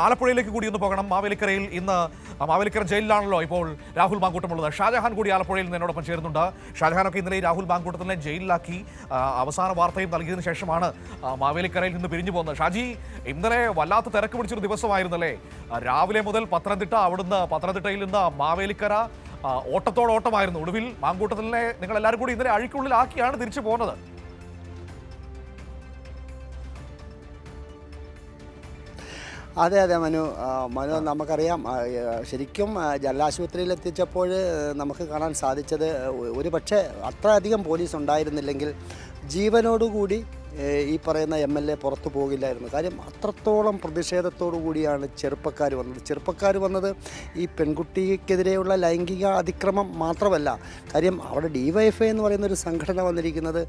ആലപ്പുഴയിലേക്ക് കൂടി ഒന്ന് പോകണം. മാവേലിക്കരയിൽ ഇന്ന് മാവേലിക്കര ജയിലിലാണല്ലോ ഇപ്പോൾ രാഹുൽ മാങ്കൂട്ടമുള്ളത്. ഷാജഹാൻ കൂടി ആലപ്പുഴയിൽ നിന്ന് എന്നോടൊപ്പം ചേരുന്നുണ്ട്. ഷാജഹാനൊക്കെ ഇന്നലെ രാഹുൽ മാങ്കൂട്ടത്തിനെ ജയിലിലാക്കി അവസാന വാർത്തയും നൽകിയതിനു ശേഷമാണ് മാവേലിക്കരയിൽ നിന്ന് പിരിഞ്ഞു പോകുന്നത്. ഷാജി, ഇന്നലെ വല്ലാത്ത തിരക്ക് പിടിച്ചൊരു ദിവസമായിരുന്നല്ലേ? രാവിലെ മുതൽ പത്തനംതിട്ട, അവിടുന്ന് പത്തനംതിട്ടയിൽ നിന്ന് മാവേലിക്കര ഓട്ടത്തോടോട്ടമായിരുന്നു. ഒടുവിൽ മാങ്കൂട്ടത്തിനെ നിങ്ങൾ എല്ലാവരും കൂടി ഇന്നലെ അഴിക്കുള്ളിലാക്കിയാണ് തിരിച്ചു പോകുന്നത്. അതെ അതെ മനു, നമുക്കറിയാം, ശരിക്കും ജലാശുപത്രിയിൽ എത്തിച്ചപ്പോൾ നമുക്ക് കാണാൻ സാധിച്ചത് ഒരു പക്ഷേ അത്രയധികം പോലീസ് ഉണ്ടായിരുന്നില്ലെങ്കിൽ ജീവനോടുകൂടി ഈ പറയുന്ന MLA പുറത്തു പോകില്ലായിരുന്നു. കാര്യം അത്രത്തോളം പ്രതിഷേധത്തോടു കൂടിയാണ് ചെറുപ്പക്കാർ വന്നത് ഈ പെൺകുട്ടിക്കെതിരെയുള്ള ലൈംഗിക അതിക്രമം മാത്രമല്ല. കാര്യം അവിടെ DYFI എന്ന് പറയുന്ന ഒരു സംഘടന വന്നിരിക്കുന്നത്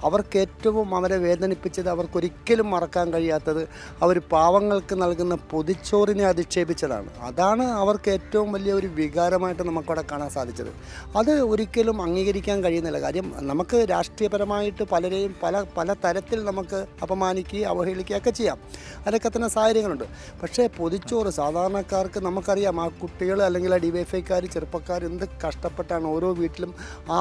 അവർക്ക് ഏറ്റവും അവരെ വേദനിപ്പിച്ചത്, അവർക്കൊരിക്കലും മറക്കാൻ കഴിയാത്തത് അവർ പാവങ്ങൾക്ക് നൽകുന്ന പൊതിച്ചോറിനെ അധിക്ഷേപിച്ചതാണ്. അതാണ് അവർക്ക് ഏറ്റവും വലിയ ഒരു വികാരമായിട്ട് നമുക്കവിടെ കാണാൻ സാധിച്ചത്. അത് ഒരിക്കലും അംഗീകരിക്കാൻ കഴിയുന്നില്ല. കാര്യം നമുക്ക് രാഷ്ട്രീയപരമായിട്ട് പലരെയും പല തരത്തിൽ നമുക്ക് അപമാനിക്കുകയും അവഹേളിക്കുകയൊക്കെ ചെയ്യാം. അതൊക്കെ തന്നെ സാഹചര്യങ്ങളുണ്ട്. പക്ഷേ പൊതിച്ചോറ് സാധാരണക്കാർക്ക് നമുക്കറിയാം, ആ കുട്ടികൾ അല്ലെങ്കിൽ ആ DYFIക്കാർ ചെറുപ്പക്കാർ എന്ത് കഷ്ടപ്പെട്ടാണ് ഓരോ വീട്ടിലും.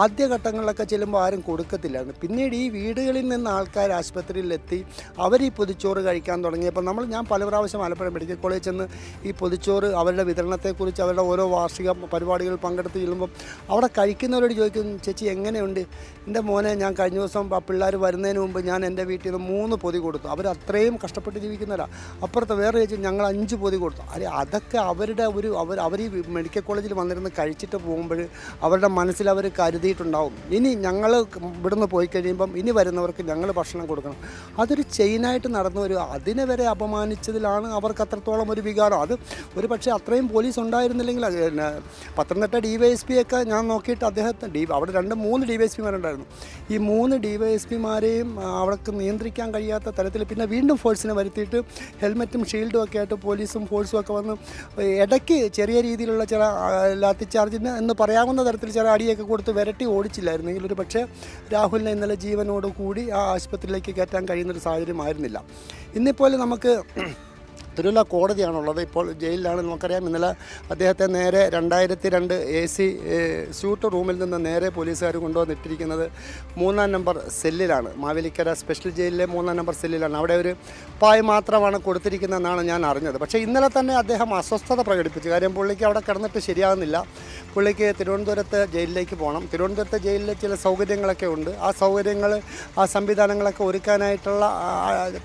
ആദ്യഘട്ടങ്ങളിലൊക്കെ ചെല്ലുമ്പോൾ ആരും കൊടുക്കത്തില്ലായിരുന്നു. പിന്നീട് ഈ വീടുകളിൽ നിന്ന് ആൾക്കാർ ആശുപത്രിയിലെത്തി അവർ ഈ പൊതിച്ചോറ് കഴിക്കാൻ തുടങ്ങിയപ്പോൾ ഞാൻ പല പ്രാവശ്യം ആലപ്പുഴ മെഡിക്കൽ കോളേജിൽ ചെന്ന് ഈ പൊതിച്ചോറ് അവരുടെ വിതരണത്തെക്കുറിച്ച് അവരുടെ ഓരോ വാർഷിക പരിപാടികളിൽ പങ്കെടുത്ത് ചെല്ലുമ്പോൾ അവിടെ കഴിക്കുന്നവരോട് ചോദിക്കും, ചേച്ചി എങ്ങനെയുണ്ട്? എൻ്റെ മോനെ, ഞാൻ കഴിഞ്ഞ ദിവസം ആ പിള്ളേർ വരുന്നതിന് മുമ്പ് ഞാൻ എൻ്റെ വീട്ടിൽ നിന്ന് 3 പൊതി കൊടുത്തു. അവർ അത്രയും കഷ്ടപ്പെട്ട് ജീവിക്കുന്നവരാ. അപ്പുറത്ത് വേറെ ചേച്ചി ഞങ്ങൾ 5 പൊതി കൊടുത്തു. അതൊക്കെ അവരുടെ അവർ ഈ മെഡിക്കൽ കോളേജിൽ വന്നിരുന്ന് കഴിച്ചിട്ട് പോകുമ്പോൾ അവരുടെ മനസ്സിൽ അവർ കരുതിയിട്ടുണ്ടാവും, ഇനി ഞങ്ങൾ ഇവിടുന്ന് പോയി കഴിയുമ്പം ഇനി വരുന്നവർക്ക് ഞങ്ങൾ ഭക്ഷണം കൊടുക്കണം. അതൊരു ചെയിനായിട്ട് നടന്നു വരിക. അതിനെ വരെ അപമാനിച്ചതിലാണ് അവർക്ക് അത്രത്തോളം ഒരു വികാരം. അത് ഒരു പക്ഷേ അത്രയും പോലീസ് ഉണ്ടായിരുന്നില്ലെങ്കിൽ പത്തനംതിട്ട DYSPയൊക്കെ ഞാൻ നോക്കിയിട്ട് അദ്ദേഹത്തെ അവിടെ 2-3 DYSPമാരുണ്ടായിരുന്നു. ഈ 3 DYSPമാരെയും അവർക്ക് നിയന്ത്രിക്കാൻ കഴിയാത്ത തരത്തിൽ പിന്നെ വീണ്ടും ഫോഴ്സിനെ വരുത്തിയിട്ട് ഹെൽമറ്റും ഷീൽഡും ഒക്കെ ആയിട്ട് പോലീസും ഫോഴ്സും ഒക്കെ വന്ന് ഇടയ്ക്ക് ചെറിയ രീതിയിലുള്ള ചില ലാത്തി ചാർജിന് എന്ന് പറയാവുന്ന തരത്തിൽ ചില അടിയൊക്കെ കൊടുത്ത് വിരട്ടി ഓടിച്ചില്ലായിരുന്നെങ്കിൽ ഒരു പക്ഷേ രാഹുലിനെ ഇന്നലെ ജീവനോട് കൂടി ആ ആശുപത്രിയിലേക്ക് കയറ്റാൻ കഴിയുന്നൊരു സാഹചര്യമായിരുന്നില്ല. ഇന്നിപ്പോൾ നമുക്ക് തിരുവല്ല കോടതിയാണുള്ളത്. ഇപ്പോൾ ജയിലിലാണ്. നമുക്കറിയാം, ഇന്നലെ അദ്ദേഹത്തെ നേരെ 2002 AC സ്യൂട്ട് റൂമിൽ നിന്ന് നേരെ പോലീസുകാർ കൊണ്ടുവന്നിട്ടിരിക്കുന്നത് 3-ാം നമ്പർ സെല്ലിലാണ്. മാവേലിക്കര സ്പെഷ്യൽ ജയിലിലെ 3-ാം നമ്പർ സെല്ലിലാണ്. അവിടെ ഒരു പായ് മാത്രമാണ് കൊടുത്തിരിക്കുന്നതെന്നാണ് ഞാൻ അറിഞ്ഞത്. പക്ഷേ ഇന്നലെ തന്നെ അദ്ദേഹം അസ്വസ്ഥത പ്രകടിപ്പിച്ചു. കാര്യം പുള്ളിക്ക് അവിടെ കിടന്നിട്ട് ശരിയാകുന്നില്ല. പുള്ളിക്ക് തിരുവനന്തപുരത്ത് ജയിലിലേക്ക് പോകണം. തിരുവനന്തപുരത്തെ ജയിലിൽ ചില സൗകര്യങ്ങളൊക്കെ ഉണ്ട്. ആ സൗകര്യങ്ങൾ, ആ സംവിധാനങ്ങളൊക്കെ ഒരുക്കാനായിട്ടുള്ള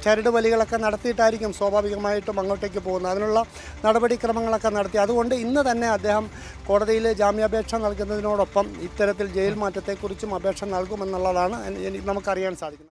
ചരട് വലികളൊക്കെ നടത്തിയിട്ടായിരിക്കും സ്വാഭാവികമായിട്ടും അങ്ങോട്ടേക്ക് പോകുന്നത്. അതിനുള്ള നടപടിക്രമങ്ങളൊക്കെ നടത്തി. അതുകൊണ്ട് ഇന്ന് തന്നെ അദ്ദേഹം കോടതിയിൽ ജാമ്യാപേക്ഷ നൽകുന്നതിനോടൊപ്പം ഇത്തരത്തിൽ ജയിൽ മാറ്റത്തെക്കുറിച്ചും അപേക്ഷ നൽകുമെന്നുള്ളതാണ് നമുക്കറിയാൻ സാധിക്കുന്നത്.